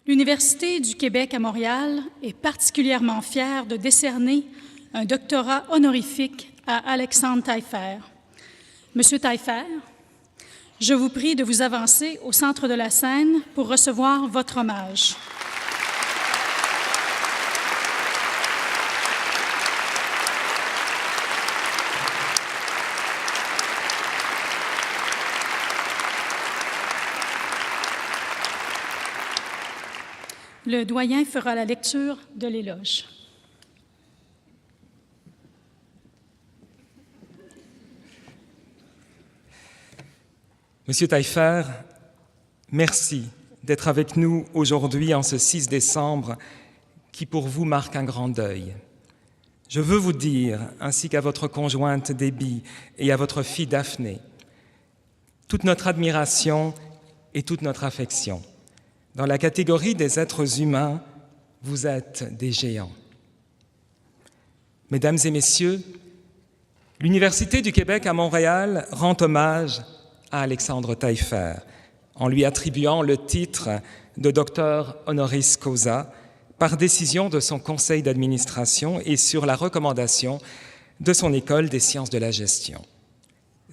L'Université du Québec à Montréal est particulièrement fière de décerner un doctorat honorifique à Alexandre Taillefer. Monsieur Taillefer, je vous prie de vous avancer au centre de la scène pour recevoir votre hommage. Le doyen fera la lecture de l'éloge. Monsieur Taillefer, merci d'être avec nous aujourd'hui en ce 6 décembre qui pour vous marque un grand deuil. Je veux vous dire, ainsi qu'à votre conjointe Déby et à votre fille Daphné, toute notre admiration et toute notre affection. Dans la catégorie des êtres humains, vous êtes des géants. Mesdames et messieurs, l'Université du Québec à Montréal rend hommage à Alexandre Taillefer en lui attribuant le titre de docteur honoris causa par décision de son conseil d'administration et sur la recommandation de son école des sciences de la gestion.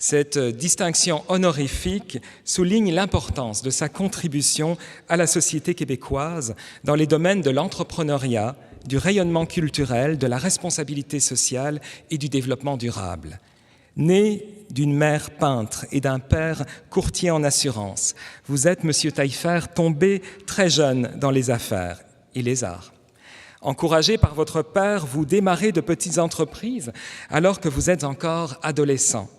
Cette distinction honorifique souligne l'importance de sa contribution à la société québécoise dans les domaines de l'entrepreneuriat, du rayonnement culturel, de la responsabilité sociale et du développement durable. Né d'une mère peintre et d'un père courtier en assurance, vous êtes, Monsieur Taillefer, tombé très jeune dans les affaires et les arts. Encouragé par votre père, vous démarrez de petites entreprises alors que vous êtes encore adolescent.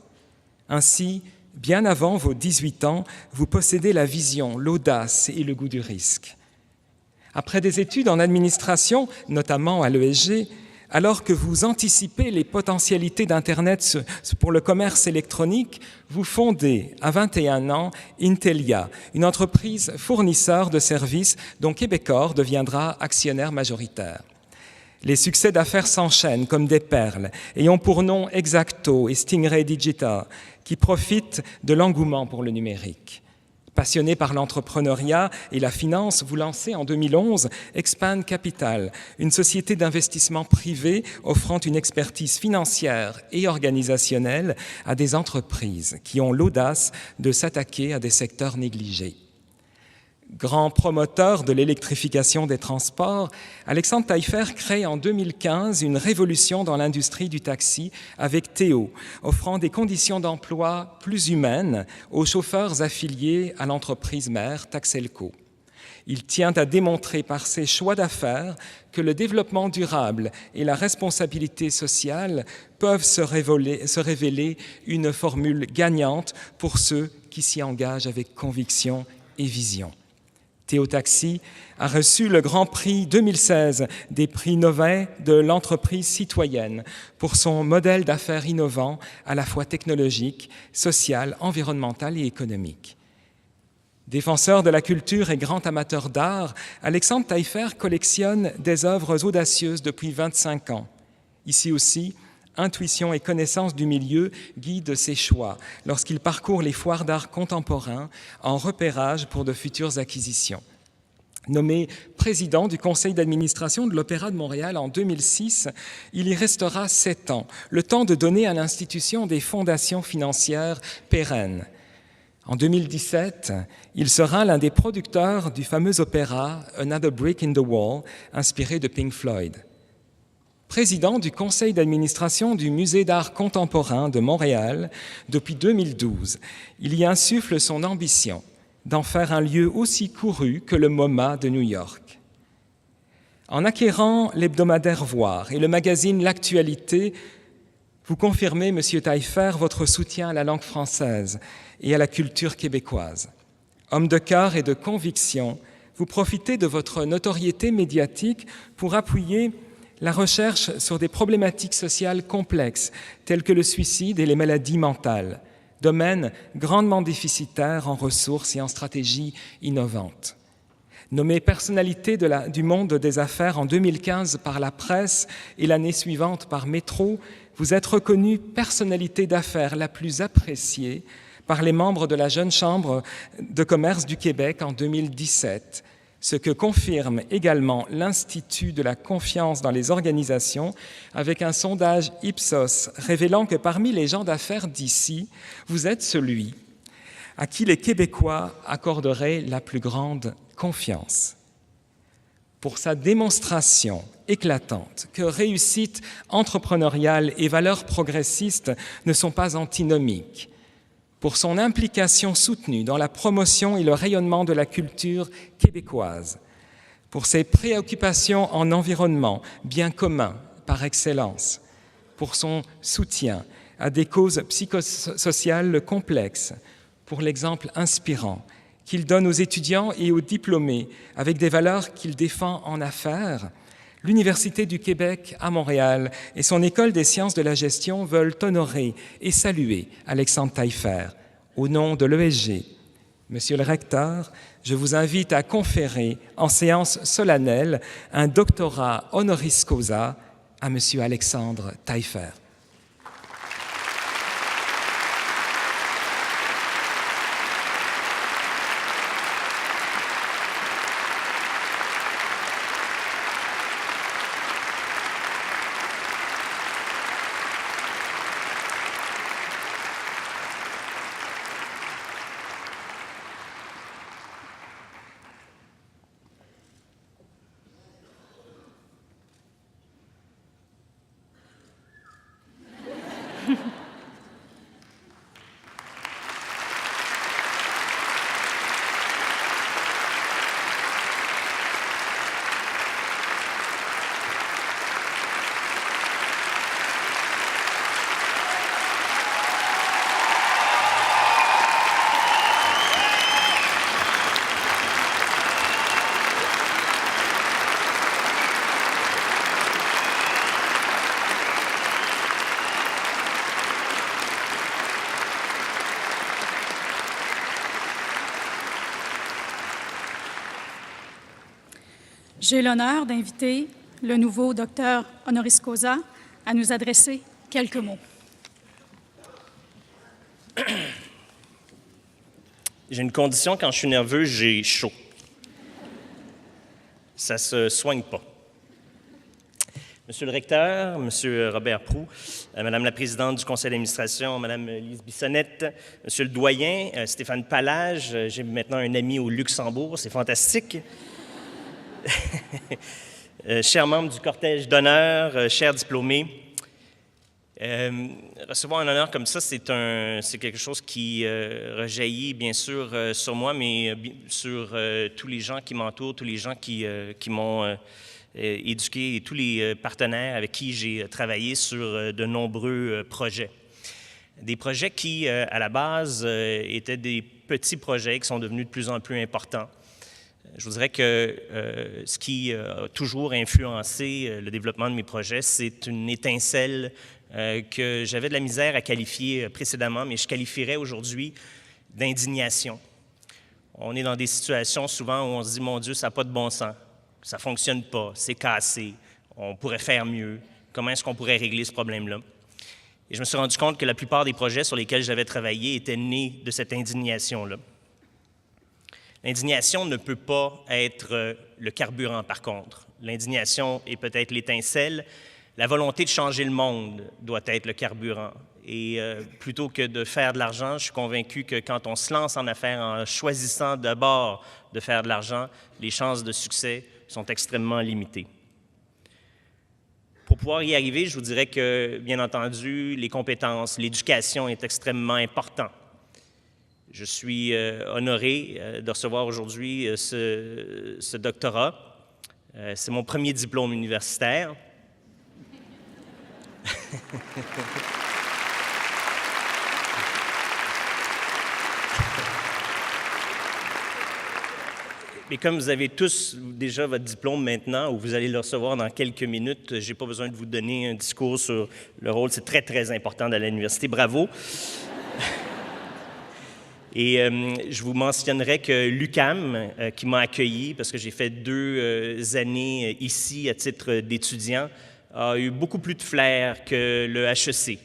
Ainsi, bien avant vos 18 ans, vous possédez la vision, l'audace et le goût du risque. Après des études en administration, notamment à l'ESG, alors que vous anticipez les potentialités d'Internet pour le commerce électronique, vous fondez à 21 ans Intellia, une entreprise fournisseur de services dont Québecor deviendra actionnaire majoritaire. Les succès d'affaires s'enchaînent comme des perles et ont pour nom Exacto et Stingray Digital, qui profitent de l'engouement pour le numérique. Passionné par l'entrepreneuriat et la finance, vous lancez en 2011 Expand Capital, une société d'investissement privé offrant une expertise financière et organisationnelle à des entreprises qui ont l'audace de s'attaquer à des secteurs négligés. Grand promoteur de l'électrification des transports, Alexandre Taillefer crée en 2015 une révolution dans l'industrie du taxi avec Théo, offrant des conditions d'emploi plus humaines aux chauffeurs affiliés à l'entreprise mère Taxelco. Il tient à démontrer par ses choix d'affaires que le développement durable et la responsabilité sociale peuvent se révéler une formule gagnante pour ceux qui s'y engagent avec conviction et vision. Théo Taxi a reçu le Grand Prix 2016 des prix Nobel de l'entreprise citoyenne pour son modèle d'affaires innovant à la fois technologique, social, environnemental et économique. Défenseur de la culture et grand amateur d'art, Alexandre Taillefer collectionne des œuvres audacieuses depuis 25 ans. Ici aussi, intuition et connaissance du milieu guident ses choix lorsqu'il parcourt les foires d'art contemporain en repérage pour de futures acquisitions. Nommé président du conseil d'administration de l'Opéra de Montréal en 2006, il y restera 7 ans, le temps de donner à l'institution des fondations financières pérennes. En 2017, il sera l'un des producteurs du fameux opéra Another Brick in the Wall, inspiré de Pink Floyd. Président du conseil d'administration du Musée d'art contemporain de Montréal depuis 2012, il y insuffle son ambition d'en faire un lieu aussi couru que le MoMA de New York. En acquérant l'hebdomadaire Voir et le magazine L'Actualité, vous confirmez, Monsieur Taillefer, votre soutien à la langue française et à la culture québécoise. Homme de cœur et de conviction, vous profitez de votre notoriété médiatique pour appuyer la recherche sur des problématiques sociales complexes, telles que le suicide et les maladies mentales, domaines grandement déficitaires en ressources et en stratégies innovantes. Nommé personnalité du monde des affaires en 2015 par la presse et l'année suivante par Métro, vous êtes reconnu personnalité d'affaires la plus appréciée par les membres de la Jeune Chambre de commerce du Québec en 2017, ce que confirme également l'Institut de la confiance dans les organisations avec un sondage Ipsos révélant que parmi les gens d'affaires d'ici, vous êtes celui à qui les Québécois accorderaient la plus grande confiance. Pour sa démonstration éclatante que réussite entrepreneuriale et valeurs progressistes ne sont pas antinomiques, pour son implication soutenue dans la promotion et le rayonnement de la culture québécoise, pour ses préoccupations en environnement, bien commun par excellence, pour son soutien à des causes psychosociales complexes, pour l'exemple inspirant qu'il donne aux étudiants et aux diplômés avec des valeurs qu'il défend en affaires, l'Université du Québec à Montréal et son École des sciences de la gestion veulent honorer et saluer Alexandre Taillefer au nom de l'ESG. Monsieur le recteur, je vous invite à conférer en séance solennelle un doctorat honoris causa à Monsieur Alexandre Taillefer. J'ai l'honneur d'inviter le nouveau docteur honoris causa à nous adresser quelques mots. J'ai une condition, quand je suis nerveux, j'ai chaud. Ça ne se soigne pas. Monsieur le recteur, Monsieur Robert Proulx, Madame la présidente du conseil d'administration, Madame Lise Bissonnette, Monsieur le doyen, Stéphane Pallage, j'ai maintenant un ami au Luxembourg, c'est fantastique. Chers membres du cortège d'honneur, chers diplômés, recevoir un honneur comme ça, c'est quelque chose qui rejaillit bien sûr sur moi, mais sur tous les gens qui m'entourent, tous les gens qui m'ont éduqué et tous les partenaires avec qui j'ai travaillé sur de nombreux projets. Des projets qui, à la base, étaient des petits projets qui sont devenus de plus en plus importants. Je vous dirais que ce qui a toujours influencé le développement de mes projets, c'est une étincelle que j'avais de la misère à qualifier précédemment, mais je qualifierais aujourd'hui d'indignation. On est dans des situations souvent où on se dit « Mon Dieu, ça n'a pas de bon sens, ça ne fonctionne pas, c'est cassé, on pourrait faire mieux, comment est-ce qu'on pourrait régler ce problème-là? » Et je me suis rendu compte que la plupart des projets sur lesquels j'avais travaillé étaient nés de cette indignation-là. L'indignation ne peut pas être le carburant, par contre. L'indignation est peut-être l'étincelle. La volonté de changer le monde doit être le carburant. Et plutôt que de faire de l'argent, je suis convaincu que quand on se lance en affaires en choisissant d'abord de faire de l'argent, les chances de succès sont extrêmement limitées. Pour pouvoir y arriver, je vous dirais que, bien entendu, les compétences, l'éducation est extrêmement important. Je suis honoré de recevoir aujourd'hui ce doctorat. C'est mon premier diplôme universitaire. Mais comme vous avez tous déjà votre diplôme maintenant, ou vous allez le recevoir dans quelques minutes, je n'ai pas besoin de vous donner un discours sur le rôle. C'est très, très important dans l'université. Bravo! Et je vous mentionnerai que l'UQAM, qui m'a accueilli, parce que j'ai fait 2 années ici à titre d'étudiant, a eu beaucoup plus de flair que le HEC,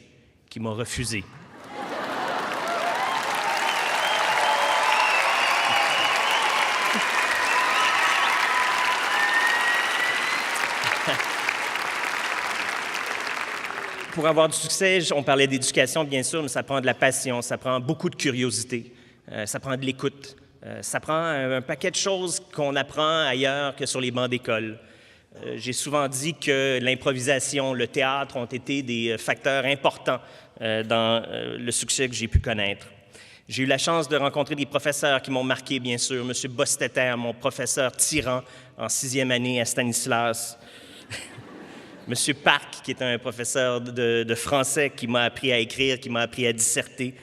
qui m'a refusé. Pour avoir du succès, on parlait d'éducation, bien sûr, mais ça prend de la passion, ça prend beaucoup de curiosité, ça prend de l'écoute, ça prend un paquet de choses qu'on apprend ailleurs que sur les bancs d'école. J'ai souvent dit que l'improvisation, le théâtre ont été des facteurs importants dans le succès que j'ai pu connaître. J'ai eu la chance de rencontrer des professeurs qui m'ont marqué, bien sûr. M. Bostetter, mon professeur tyran en 6e année à Stanislas. M. Park, qui est un professeur de français qui m'a appris à écrire, qui m'a appris à disserter.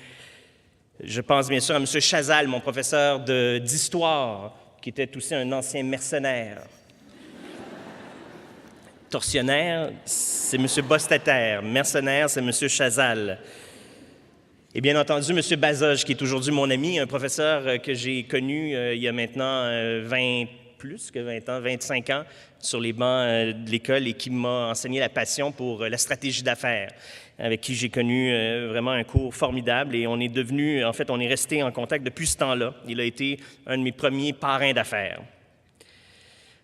Je pense bien sûr à M. Chazal, mon professeur d'histoire, qui était aussi un ancien mercenaire. Tortionnaire, c'est M. Bostetter. Mercenaire, c'est M. Chazal. Et bien entendu, M. Bazoge, qui est aujourd'hui mon ami, un professeur que j'ai connu il y a maintenant 25 ans, sur les bancs de l'école et qui m'a enseigné la passion pour la stratégie d'affaires, avec qui j'ai connu vraiment un cours formidable et on est resté en contact depuis ce temps-là. Il a été un de mes premiers parrains d'affaires.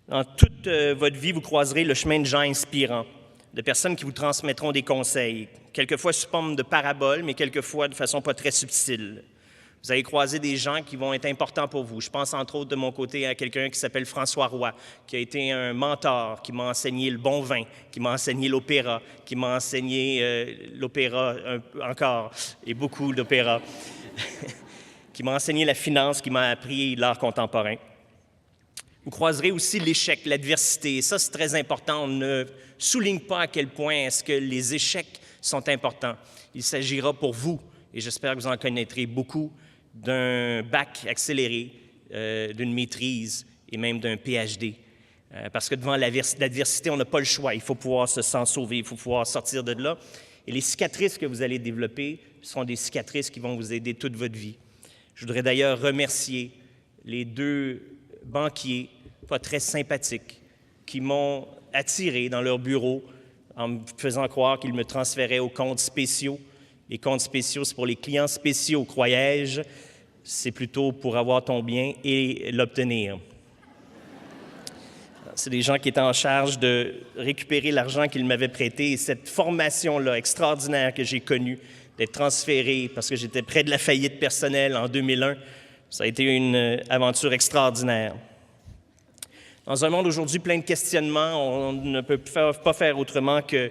Dans toute votre vie, vous croiserez le chemin de gens inspirants, de personnes qui vous transmettront des conseils, quelquefois sous forme de paraboles, mais quelquefois de façon pas très subtile. Vous allez croiser des gens qui vont être importants pour vous. Je pense entre autres de mon côté à quelqu'un qui s'appelle François Roy, qui a été un mentor, qui m'a enseigné le bon vin, qui m'a enseigné l'opéra, qui m'a enseigné l'opéra encore, et beaucoup d'opéra, qui m'a enseigné la finance, qui m'a appris l'art contemporain. Vous croiserez aussi l'échec, l'adversité. Ça, c'est très important. On ne souligne pas à quel point est-ce que les échecs sont importants. Il s'agira pour vous, et j'espère que vous en connaîtrez beaucoup, d'un bac accéléré, d'une maîtrise et même d'un PhD. Parce que devant l'adversité, on n'a pas le choix. Il faut pouvoir s'en sauver, il faut pouvoir sortir de là. Et les cicatrices que vous allez développer seront des cicatrices qui vont vous aider toute votre vie. Je voudrais d'ailleurs remercier les 2 banquiers, pas très sympathiques, qui m'ont attiré dans leur bureau en me faisant croire qu'ils me transféraient aux comptes spéciaux. Les comptes spéciaux, c'est pour les clients spéciaux, croyais-je. C'est plutôt pour avoir ton bien et l'obtenir. C'est des gens qui étaient en charge de récupérer l'argent qu'ils m'avaient prêté. Et cette formation-là extraordinaire que j'ai connue, d'être transféré parce que j'étais près de la faillite personnelle en 2001, ça a été une aventure extraordinaire. Dans un monde aujourd'hui plein de questionnements, on ne peut pas faire autrement que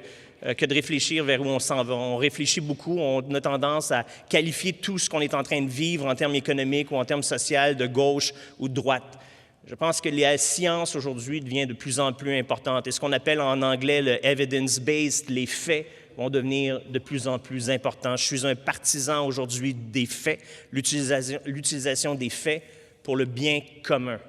de réfléchir vers où on s'en va. On réfléchit beaucoup, on a tendance à qualifier tout ce qu'on est en train de vivre en termes économiques ou en termes sociaux de gauche ou de droite. Je pense que la science aujourd'hui devient de plus en plus importante et ce qu'on appelle en anglais le « evidence-based », les faits, vont devenir de plus en plus importants. Je suis un partisan aujourd'hui des faits, l'utilisation des faits pour le bien commun.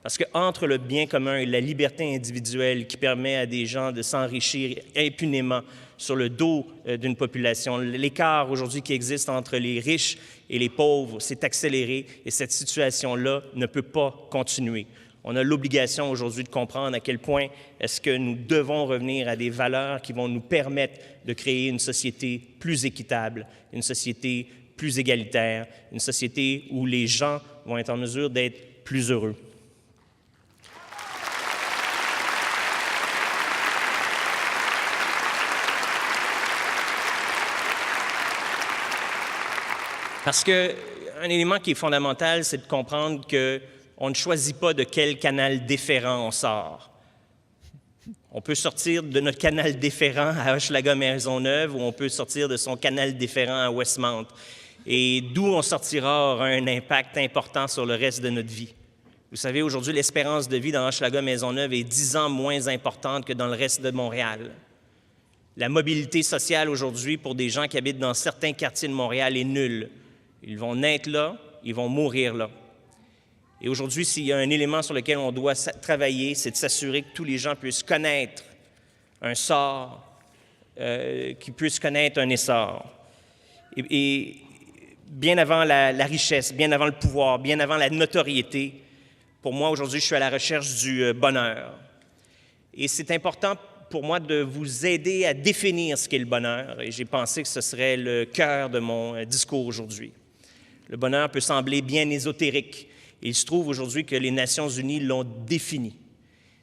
Parce qu'entre le bien commun et la liberté individuelle qui permet à des gens de s'enrichir impunément sur le dos d'une population, l'écart aujourd'hui qui existe entre les riches et les pauvres s'est accéléré et cette situation-là ne peut pas continuer. On a l'obligation aujourd'hui de comprendre à quel point est-ce que nous devons revenir à des valeurs qui vont nous permettre de créer une société plus équitable, une société plus égalitaire, une société où les gens vont être en mesure d'être plus heureux. Parce qu'un élément qui est fondamental, c'est de comprendre qu'on ne choisit pas de quel canal déférent on sort. On peut sortir de notre canal déférent à Hochelaga-Maisonneuve ou on peut sortir de son canal déférent à Westmount. Et d'où on sortira aura un impact important sur le reste de notre vie. Vous savez, aujourd'hui, l'espérance de vie dans Hochelaga-Maisonneuve est 10 ans moins importante que dans le reste de Montréal. La mobilité sociale aujourd'hui pour des gens qui habitent dans certains quartiers de Montréal est nulle. Ils vont naître là, ils vont mourir là. Et aujourd'hui, s'il y a un élément sur lequel on doit travailler, c'est de s'assurer que tous les gens puissent connaître un sort, qu'ils puissent connaître un essor. Et bien avant la richesse, bien avant le pouvoir, bien avant la notoriété, pour moi, aujourd'hui, je suis à la recherche du bonheur. Et c'est important pour moi de vous aider à définir ce qu'est le bonheur. Et j'ai pensé que ce serait le cœur de mon discours aujourd'hui. Le bonheur peut sembler bien ésotérique. Et il se trouve aujourd'hui que les Nations unies l'ont défini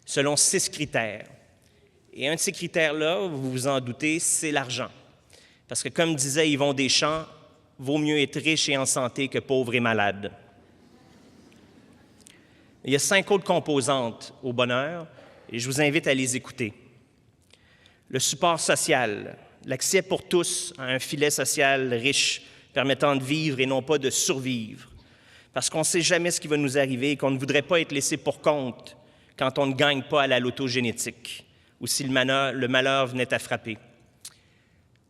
selon 6 critères. Et un de ces critères-là, vous vous en doutez, c'est l'argent. Parce que comme disait Yvon Deschamps, vaut mieux être riche et en santé que pauvre et malade. Il y a 5 autres composantes au bonheur et je vous invite à les écouter. Le support social, l'accès pour tous à un filet social riche permettant de vivre et non pas de survivre. Parce qu'on ne sait jamais ce qui va nous arriver et qu'on ne voudrait pas être laissé pour compte quand on ne gagne pas à la loto génétique ou si le malheur venait à frapper.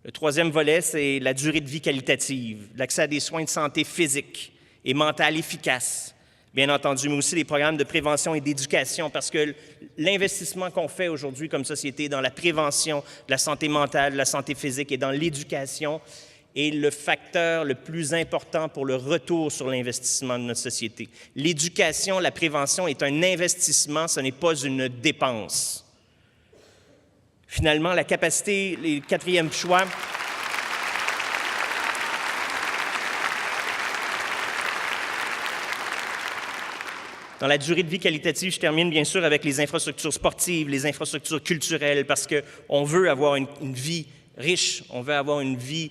Le 3e volet, c'est la durée de vie qualitative, l'accès à des soins de santé physique et mentale efficaces, bien entendu, mais aussi les programmes de prévention et d'éducation, parce que l'investissement qu'on fait aujourd'hui comme société dans la prévention de la santé mentale, de la santé physique et dans l'éducation est le facteur le plus important pour le retour sur l'investissement de notre société. L'éducation, la prévention est un investissement, ce n'est pas une dépense. Finalement, la capacité, le 4e choix, dans la durée de vie qualitative, je termine bien sûr avec les infrastructures sportives, les infrastructures culturelles, parce qu'on veut avoir une vie riche, on veut avoir une vie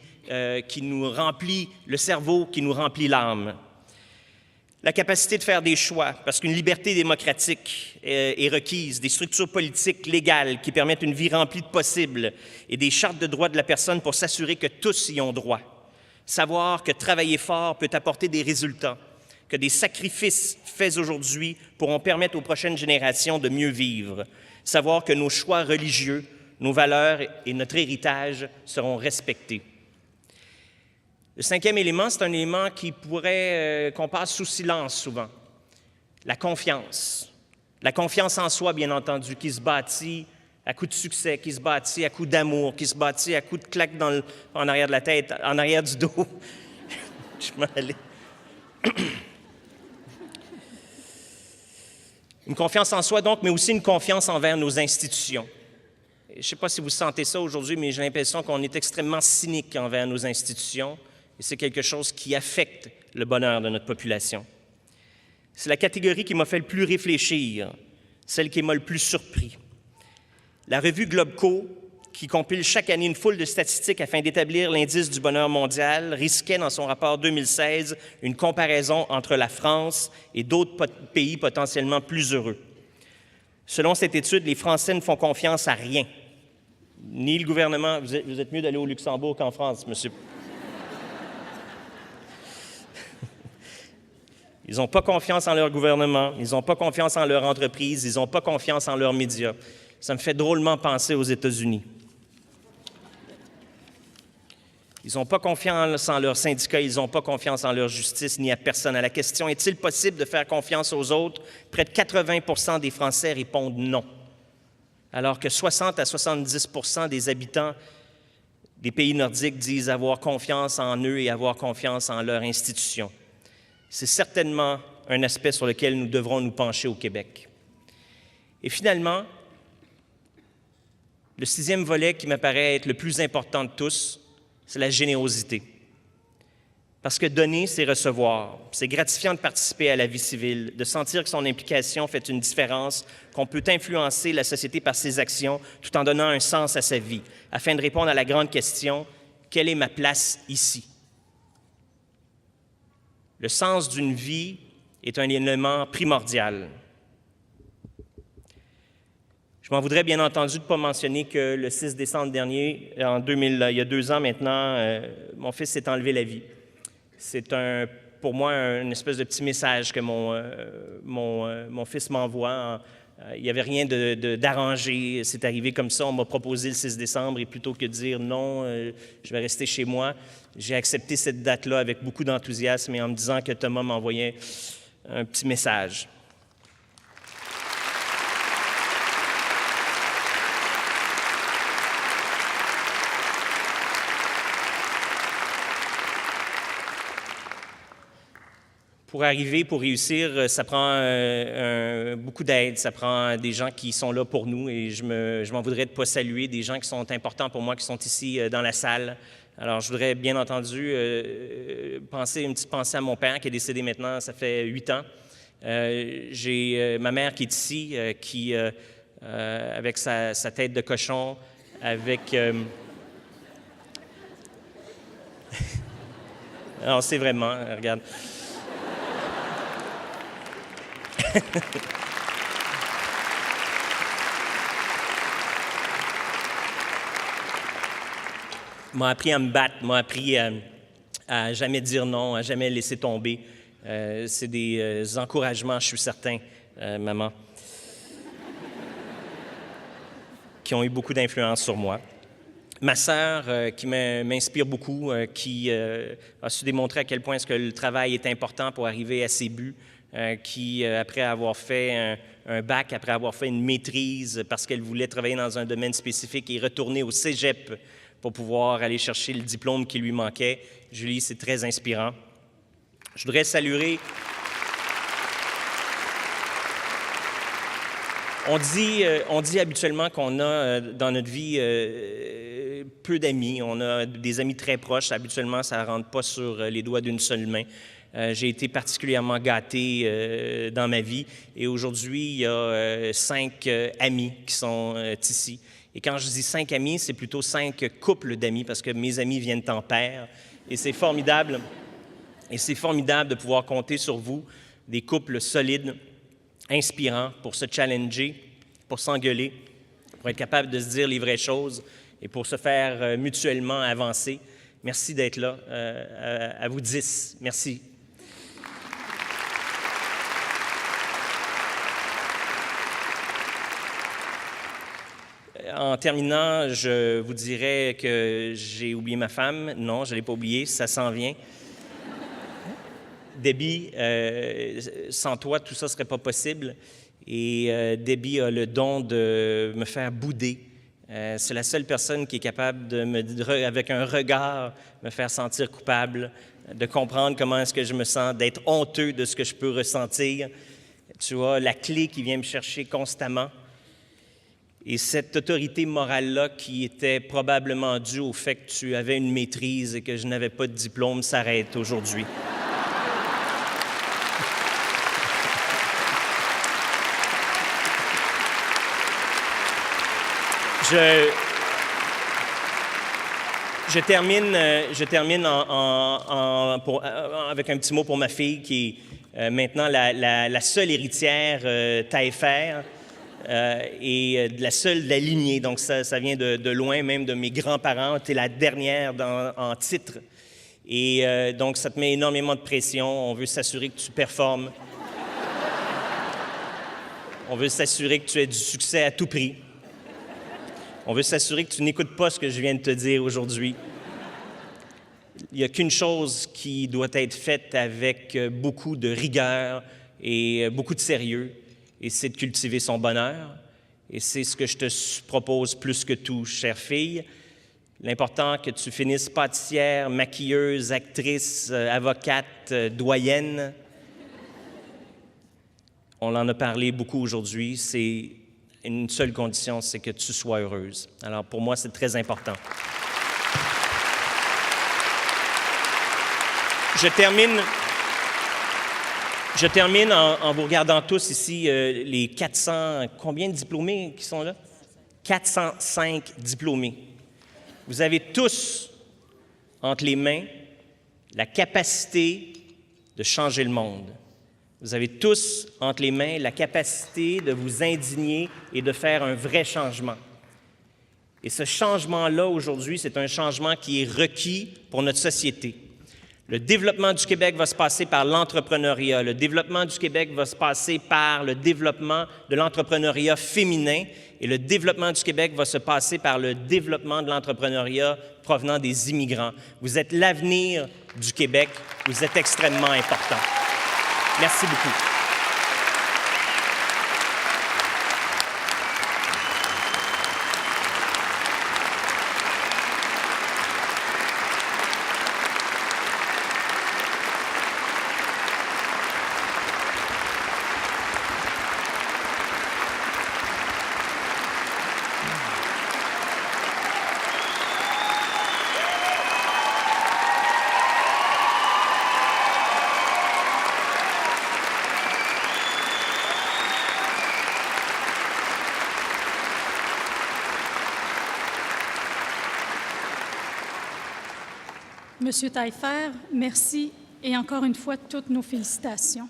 qui nous remplit le cerveau, qui nous remplit l'âme. La capacité de faire des choix, parce qu'une liberté démocratique est requise, des structures politiques légales qui permettent une vie remplie de possibles et des chartes de droits de la personne pour s'assurer que tous y ont droit. Savoir que travailler fort peut apporter des résultats, que des sacrifices faits aujourd'hui pourront permettre aux prochaines générations de mieux vivre. Savoir que nos choix religieux, nos valeurs et notre héritage seront respectés. Le 5e élément, c'est un élément qu'on passe sous silence souvent. La confiance. La confiance en soi, bien entendu, qui se bâtit à coups de succès, qui se bâtit à coups d'amour, qui se bâtit à coups de claques en arrière de la tête, en arrière du dos. Je m'en allais. Une confiance en soi, donc, mais aussi une confiance envers nos institutions. Je ne sais pas si vous sentez ça aujourd'hui, mais j'ai l'impression qu'on est extrêmement cynique envers nos institutions. Et c'est quelque chose qui affecte le bonheur de notre population. C'est la catégorie qui m'a fait le plus réfléchir, celle qui m'a le plus surpris. La revue Globco, qui compile chaque année une foule de statistiques afin d'établir l'indice du bonheur mondial, risquait dans son rapport 2016 une comparaison entre la France et d'autres pays potentiellement plus heureux. Selon cette étude, les Français ne font confiance à rien. Ni le gouvernement. Vous êtes mieux d'aller au Luxembourg qu'en France, monsieur. Ils n'ont pas confiance en leur gouvernement, ils n'ont pas confiance en leur entreprise, ils n'ont pas confiance en leurs médias. Ça me fait drôlement penser aux États-Unis. Ils n'ont pas confiance en leurs syndicats, ils n'ont pas confiance en leur justice ni à personne. À la question « Est-il possible de faire confiance aux autres ?» près de 80 des Français répondent non, alors que 60 à 70 des habitants des pays nordiques disent avoir confiance en eux et avoir confiance en leurs institutions. C'est certainement un aspect sur lequel nous devrons nous pencher au Québec. Et finalement, le 6e volet qui m'apparaît être le plus important de tous, c'est la générosité. Parce que donner, c'est recevoir. C'est gratifiant de participer à la vie civile, de sentir que son implication fait une différence, qu'on peut influencer la société par ses actions tout en donnant un sens à sa vie, afin de répondre à la grande question « Quelle est ma place ici ?» Le sens d'une vie est un élément primordial. Je m'en voudrais bien entendu de ne pas mentionner que le 6 décembre dernier, il y a 2 ans maintenant, mon fils s'est enlevé la vie. C'est pour moi une espèce de petit message que mon fils m'envoie. Il n'y avait rien d'arrangé, c'est arrivé comme ça. On m'a proposé le 6 décembre et plutôt que de dire non, je vais rester chez moi, j'ai accepté cette date-là avec beaucoup d'enthousiasme et en me disant que Thomas m'envoyait un petit message. Pour arriver, pour réussir, ça prend beaucoup d'aide, ça prend des gens qui sont là pour nous et je m'en voudrais de ne pas saluer des gens qui sont importants pour moi, qui sont ici dans la salle. Alors, je voudrais bien entendu penser une petite pensée à mon père qui est décédé maintenant, ça fait 8 ans. J'ai ma mère qui est ici, qui, avec sa tête de cochon, avec Non, c'est vraiment, regarde. M'a appris à me battre, m'a appris à jamais dire non, à jamais laisser tomber. C'est des encouragements, je suis certain, maman, qui ont eu beaucoup d'influence sur moi. Ma sœur, qui m'inspire beaucoup, qui a su démontrer à quel point est-ce que le travail est important pour arriver à ses buts, qui, après avoir fait un bac, après avoir fait une maîtrise parce qu'elle voulait travailler dans un domaine spécifique, est retournée au cégep pour pouvoir aller chercher le diplôme qui lui manquait. Julie, c'est très inspirant. Je voudrais saluer... On dit habituellement qu'on a dans notre vie peu d'amis. On a des amis très proches. Habituellement, ça ne rentre pas sur les doigts d'une seule main. J'ai été particulièrement gâté dans ma vie. Et aujourd'hui, il y a 5 amis qui sont ici. Et quand je dis 5 amis, c'est plutôt 5 couples d'amis parce que mes amis viennent en paire. Et c'est formidable. Et c'est formidable de pouvoir compter sur vous, des couples solides, inspirants pour se challenger, pour s'engueuler, pour être capable de se dire les vraies choses et pour se faire mutuellement avancer. Merci d'être là. À vous 10. Merci. En terminant, je vous dirais que j'ai oublié ma femme. Non, je ne l'ai pas oubliée, ça s'en vient. Debbie, sans toi, tout ça ne serait pas possible. Et Debbie a le don de me faire bouder. C'est la seule personne qui est capable de avec un regard, me faire sentir coupable, de comprendre comment est-ce que je me sens, d'être honteux de ce que je peux ressentir. Tu vois, la clé qui vient me chercher constamment. Et cette autorité morale-là qui était probablement due au fait que tu avais une maîtrise et que je n'avais pas de diplôme s'arrête aujourd'hui. Je termine avec un petit mot pour ma fille qui est maintenant la seule héritière Taillefer et la seule de la lignée. Donc ça vient de loin, même de mes grands-parents. Tu es la dernière en titre. Et donc ça te met énormément de pression. On veut s'assurer que tu performes. On veut s'assurer que tu aies du succès à tout prix. On veut s'assurer que tu n'écoutes pas ce que je viens de te dire aujourd'hui. Il n'y a qu'une chose qui doit être faite avec beaucoup de rigueur et beaucoup de sérieux, et c'est de cultiver son bonheur. Et c'est ce que je te propose plus que tout, chère fille. L'important que tu finisses pâtissière, maquilleuse, actrice, avocate, doyenne. On en a parlé beaucoup aujourd'hui, c'est une seule condition, c'est que tu sois heureuse. Alors, pour moi, c'est très important. Je termine en vous regardant tous ici, les 400... Combien de diplômés qui sont là? 405 diplômés. Vous avez tous entre les mains la capacité de changer le monde. Vous avez tous entre les mains la capacité de vous indigner et de faire un vrai changement. Et ce changement-là, aujourd'hui, c'est un changement qui est requis pour notre société. Le développement du Québec va se passer par l'entrepreneuriat. Le développement du Québec va se passer par le développement de l'entrepreneuriat féminin. Et le développement du Québec va se passer par le développement de l'entrepreneuriat provenant des immigrants. Vous êtes l'avenir du Québec. Vous êtes extrêmement important. Merci beaucoup. Monsieur Taillefer, merci et encore une fois, toutes nos félicitations.